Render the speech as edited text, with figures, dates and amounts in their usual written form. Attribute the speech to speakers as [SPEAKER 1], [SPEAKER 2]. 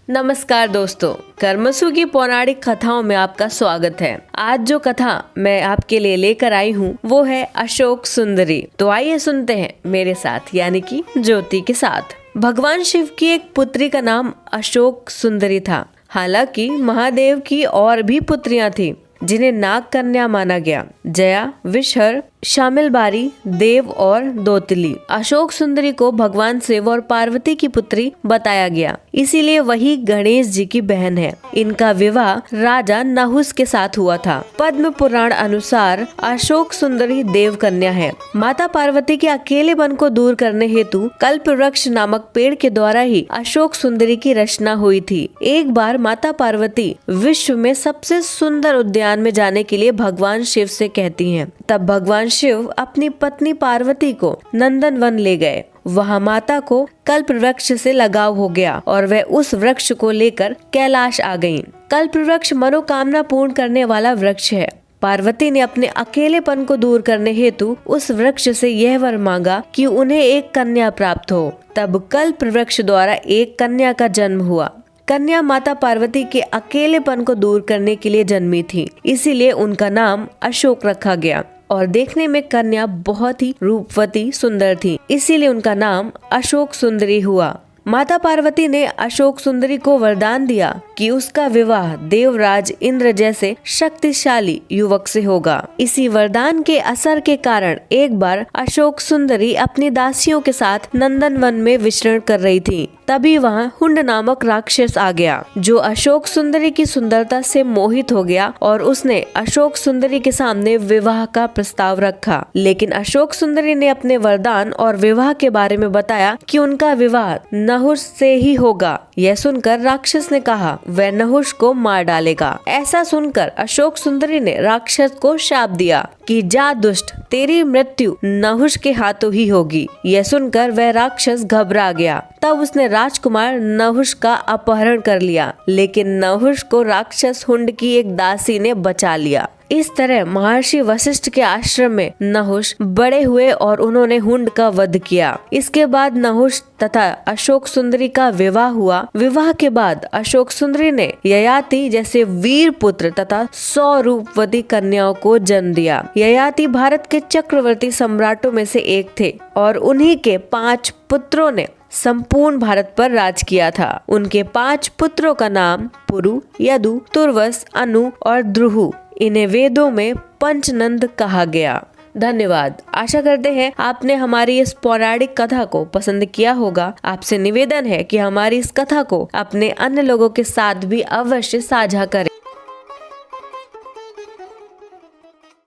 [SPEAKER 1] नमस्कार दोस्तों, कर्मसु की पौराणिक कथाओं में आपका स्वागत है। आज जो कथा मैं आपके लिए लेकर आई हूँ वो है अशोक सुंदरी। तो आइए सुनते हैं मेरे साथ, यानी कि ज्योति के साथ। भगवान शिव की एक पुत्री का नाम अशोक सुंदरी था। हालांकि महादेव की और भी पुत्रियां थी जिन्हें नाग कन्या माना गया। जया, विषहर, शामिलबारी, देव और दोतली। अशोक सुंदरी को भगवान शिव और पार्वती की पुत्री बताया गया, इसीलिए वही गणेश जी की बहन है। इनका विवाह राजा नहुस के साथ हुआ था। पद्म पुराण अनुसार अशोक सुंदरी देव कन्या है। माता पार्वती के अकेलेपन को दूर करने हेतु कल्प वृक्ष नामक पेड़ के द्वारा ही अशोक सुंदरी की रचना हुई थी। एक बार माता पार्वती विश्व में सबसे सुंदर उद्यान में जाने के लिए भगवान शिव से कहती हैं। तब भगवान शिव अपनी पत्नी पार्वती को नंदन वन ले गए। वहाँ माता को कल्प वृक्ष से लगाव हो गया और वह उस वृक्ष को लेकर कैलाश आ गयीं। कल्प वृक्ष मनोकामना पूर्ण करने वाला वृक्ष है। पार्वती ने अपने अकेलेपन को दूर करने हेतु उस वृक्ष से यह वर मांगा कि उन्हें एक कन्या प्राप्त हो। तब कल्प वृक्ष द्वारा एक कन्या का जन्म हुआ। कन्या माता पार्वती के अकेलेपन को दूर करने के लिए जन्मी थी, इसीलिए उनका नाम अशोक रखा गया। और देखने में कन्या बहुत ही रूपवती सुंदर थी, इसीलिए उनका नाम अशोक सुंदरी हुआ। माता पार्वती ने अशोक सुंदरी को वरदान दिया कि उसका विवाह देवराज इंद्र जैसे शक्तिशाली युवक से होगा। इसी वरदान के असर के कारण एक बार अशोक सुंदरी अपनी दासियों के साथ नंदन वन में विचरण कर रही थी। तभी वहाँ हुंड नामक राक्षस आ गया, जो अशोक सुंदरी की सुंदरता से मोहित हो गया और उसने अशोक सुंदरी के सामने विवाह का प्रस्ताव रखा। लेकिन अशोक सुंदरी ने अपने वरदान और विवाह के बारे में बताया कि उनका विवाह नहुस से ही होगा। यह सुनकर राक्षस ने कहा वह नहुस को मार डालेगा। ऐसा सुनकर अशोक सुंदरी ने राक्षस को शाप दिया कि जा दुष्ट, तेरी मृत्यु नहुस के हाथों ही होगी। यह सुनकर वह राक्षस घबरा गया। तब उसने राजकुमार नहुस का अपहरण कर लिया, लेकिन नहुस को राक्षस हुंड की एक दासी ने बचा लिया। इस तरह महर्षि वशिष्ठ के आश्रम में नहुस बड़े हुए और उन्होंने हुंड का वध किया। इसके बाद नहुस तथा अशोक सुंदरी का विवाह हुआ। विवाह के बाद अशोक सुंदरी ने ययाति जैसे वीर पुत्र तथा 100 रूपवती कन्याओं को जन्म दिया। ययाति भारत के चक्रवर्ती सम्राटों में से एक थे और उन्हीं के 5 पुत्रों ने संपूर्ण भारत पर राज किया था। उनके 5 पुत्रों का नाम पुरु, यदु, तुर्वस, अनु और द्रुहु। इन्हें वेदों में पंचनंद कहा गया। धन्यवाद। आशा करते हैं आपने हमारी इस पौराणिक कथा को पसंद किया होगा। आपसे निवेदन है कि हमारी इस कथा को अपने अन्य लोगों के साथ भी अवश्य साझा करें।